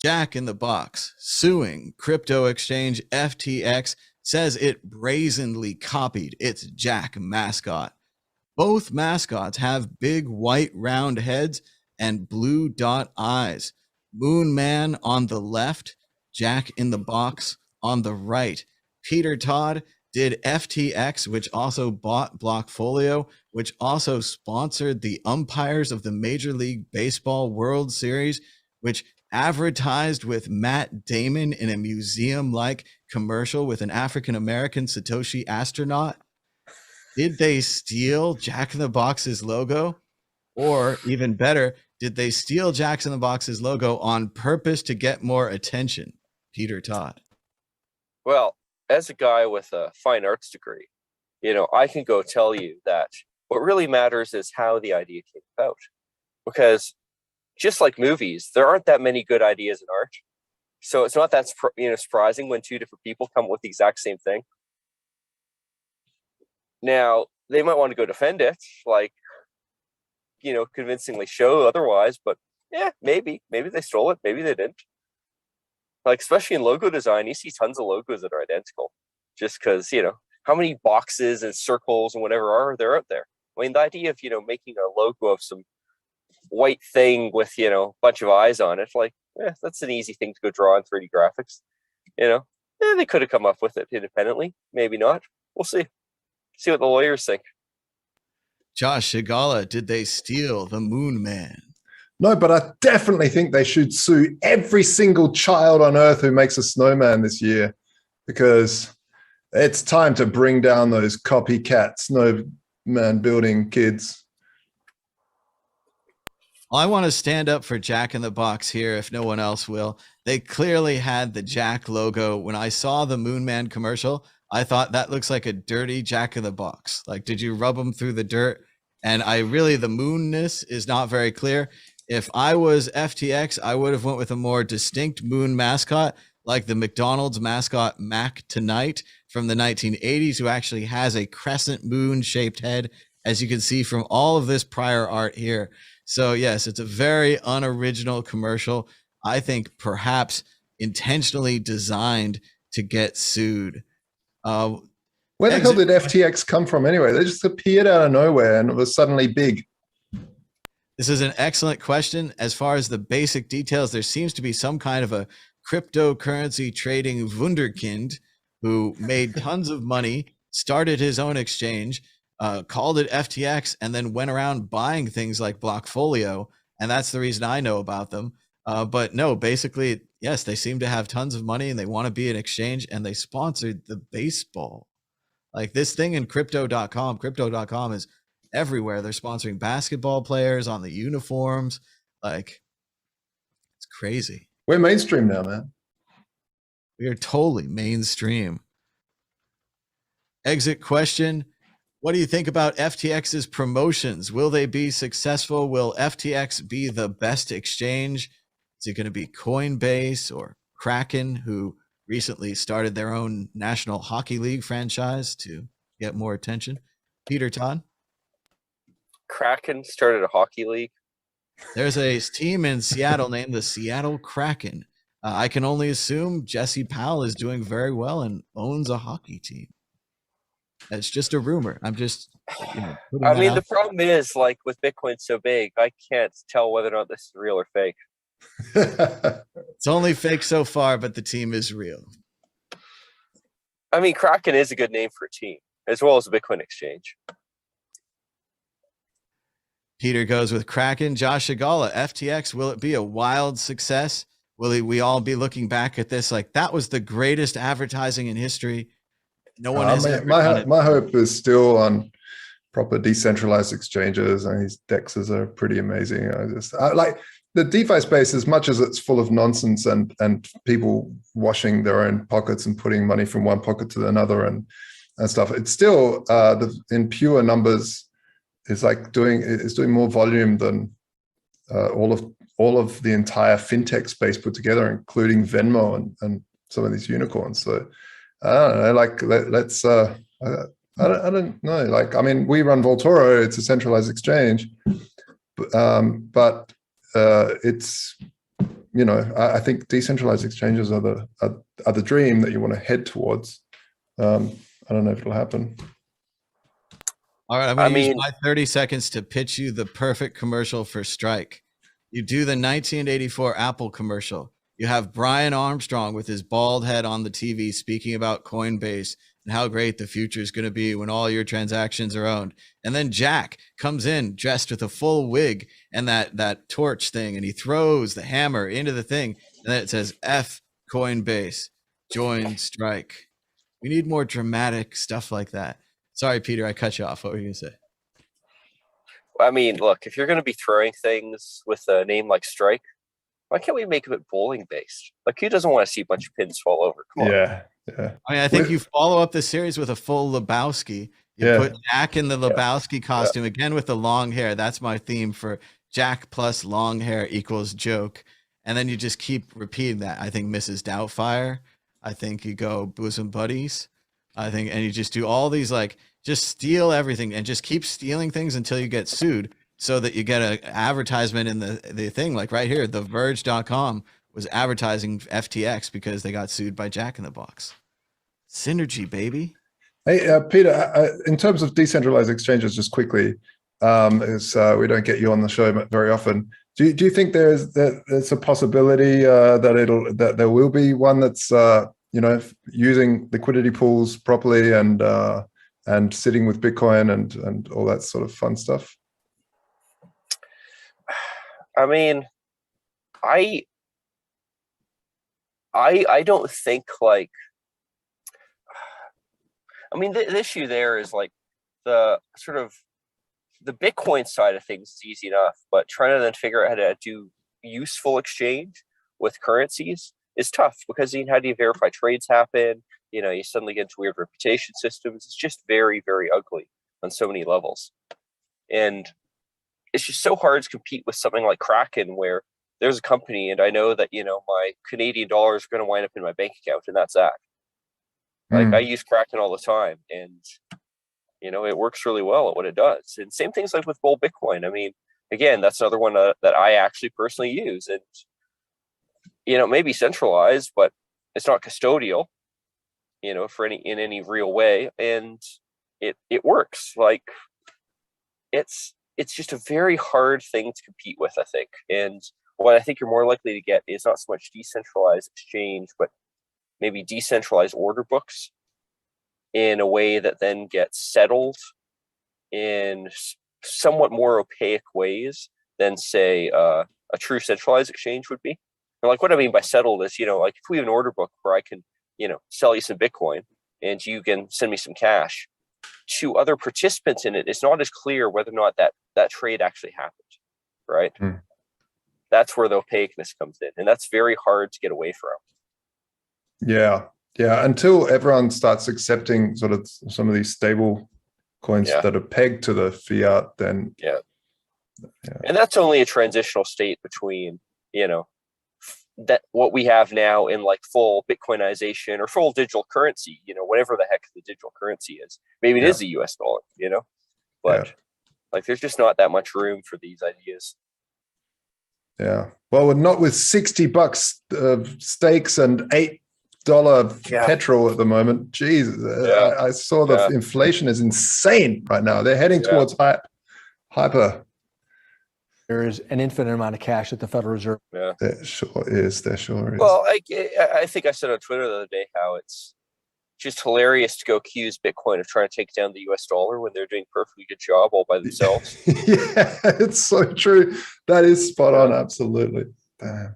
Jack in the Box suing crypto exchange FTX says it brazenly copied its Jack mascot. Both mascots have big white round heads and blue dot eyes. Moon Man on the left, Jack in the Box on the right. Peter Todd did FTX, which also bought Blockfolio, which also sponsored the umpires of the Major League Baseball World Series, which advertised with Matt Damon in a museum-like commercial with an African-American Satoshi astronaut. Did they steal Jack in the Box's logo? Or even better, did they steal Jack in the Box's logo on purpose to get more attention? Peter Todd. Well, as a guy with a fine arts degree, I can go tell you that what really matters is how the idea came about. Because just like movies, there aren't that many good ideas in art. So it's not that surprising when two different people come up with the exact same thing. Now, they might want to go defend it, convincingly show otherwise, but yeah, maybe they stole it, maybe they didn't. Especially in logo design, you see tons of logos that are identical just because, how many boxes and circles and whatever are there out there? I mean, the idea of, making a logo of some white thing with, a bunch of eyes on it, that's an easy thing to go draw in 3D graphics. They could have come up with it independently. Maybe not. We'll see. See what the lawyers think. Josh Shigala, did they steal the Moon Man? No, but I definitely think they should sue every single child on Earth who makes a snowman this year, because it's time to bring down those copycat snowman building kids. I want to stand up for Jack in the Box here if no one else will. They clearly had the Jack logo. When I saw the Moon Man commercial, I thought that looks like a dirty Jack in the Box. Did you rub them through the dirt? And the moonness is not very clear. If I was FTX, I would have went with a more distinct moon mascot, like the McDonald's mascot Mac Tonight from the 1980s, who actually has a crescent moon-shaped head, as you can see from all of this prior art here. So yes, it's a very unoriginal commercial. I think perhaps intentionally designed to get sued. Where the hell did FTX come from anyway? They just appeared out of nowhere and it was suddenly big. This is an excellent question. As far as the basic details, there seems to be some kind of a cryptocurrency trading wunderkind who made tons of money, started his own exchange, called it FTX, and then went around buying things like Blockfolio. And that's the reason I know about them. But no, basically, yes, they seem to have tons of money and they want to be an exchange, and they sponsored the baseball. This thing in crypto.com is everywhere. They're sponsoring basketball players on the uniforms. It's crazy. We're mainstream now, man. We are totally mainstream. Exit question. What do you think about FTX's promotions? Will they be successful? Will FTX be the best exchange? Is it going to be Coinbase or Kraken, who recently started their own National Hockey League franchise to get more attention? Peter Todd? Kraken started a hockey league. There's a team in Seattle named the Seattle Kraken. I can only assume Jesse Powell is doing very well and owns a hockey team. It's just a rumor. I'm just, the problem is, with Bitcoin so big, I can't tell whether or not this is real or fake. It's only fake so far, but the team is real. Kraken is a good name for a team, as well as a Bitcoin exchange. Peter goes with Kraken. Josh Shigala, FTX, will it be a wild success? Will we all be looking back at this that was the greatest advertising in history? No one has ever done it. My hope is still on proper decentralized exchanges, and these DEXs are pretty amazing. I like the DeFi space, as much as it's full of nonsense and people washing their own pockets and putting money from one pocket to another and stuff. It's still in pure numbers. It's doing more volume than all of the entire fintech space put together, including Venmo and some of these unicorns. So I don't know. Let's. I don't know. We run Vaultoro. It's a centralized exchange, but it's I think decentralized exchanges are the dream that you want to head towards. I don't know if it'll happen. All right, I'm going to use my 30 seconds to pitch you the perfect commercial for Strike. You do the 1984 Apple commercial. You have Brian Armstrong with his bald head on the TV speaking about Coinbase and how great the future is going to be when all your transactions are owned. And then Jack comes in dressed with a full wig and that torch thing, and he throws the hammer into the thing, and then it says F Coinbase, join Strike. We need more dramatic stuff like that. Sorry, Peter, I cut you off. What were you going to say? I mean, look, if you're going to be throwing things with a name like Strike, why can't we make it bowling based? Like, who doesn't want to see a bunch of pins fall over? Come on. Yeah. I mean, I think you follow up the series with a full Lebowski. You put Jack in the Lebowski costume again with the long hair. That's my theme for Jack plus long hair equals joke. And then you just keep repeating that. I think Mrs. Doubtfire. I think you go bosom buddies. And you just do all these, like, just steal everything and just keep stealing things until you get sued, so that you get an advertisement in the thing. Like right here, TheVerge.com was advertising FTX because they got sued by Jack in the Box. Synergy, baby. Hey, Peter, in terms of decentralized exchanges, just quickly, as we don't get you on the show very often, do you think there's a possibility that there will be one that's using liquidity pools properly and sitting with Bitcoin and all that sort of fun stuff? I mean, I don't think, like, I mean, the issue there is, like, the sort of the Bitcoin side of things is easy enough, but trying to then figure out how to do useful exchange with currencies is tough, because how do you verify trades happen? You suddenly get into weird reputation systems. It's just very, very ugly on so many levels. And it's just so hard to compete with something like Kraken, where there's a company and I know that, my Canadian dollars are going to wind up in my bank account, and that's that. Like, I use Kraken all the time, and, it works really well at what it does. And same things like with Bull Bitcoin. I mean, again, that's another one that I actually personally use. And, it may be centralized, but it's not custodial, in any real way. And it works. Like, it's just a very hard thing to compete with, I think. And what I think you're more likely to get is not so much decentralized exchange, but maybe decentralized order books in a way that then gets settled in somewhat more opaque ways than, say, a true centralized exchange would be. And, like, what I mean by settled is, like, if we have an order book where I can, sell you some Bitcoin and you can send me some cash to other participants in it, it's not as clear whether or not that trade actually happened, right? That's where the opaqueness comes in, and that's very hard to get away from. Yeah, until everyone starts accepting sort of some of these stable coins that are pegged to the fiat, then and that's only a transitional state between, that what we have now in, like, full Bitcoinization or full digital currency, whatever the heck the digital currency is. Maybe it is the US dollar, but like, there's just not that much room for these ideas. Yeah. Well, not with $60 of stakes and $8 petrol at the moment. Jesus, I saw the inflation is insane right now. They're heading towards hyper. There is an infinite amount of cash at the Federal Reserve. Yeah, there sure is. Well, I think I said on Twitter the other day how it's just hilarious to go accuse Bitcoin of trying to take down the US dollar when they're doing a perfectly good job all by themselves. Yeah, it's so true. That is spot on. Absolutely. Damn.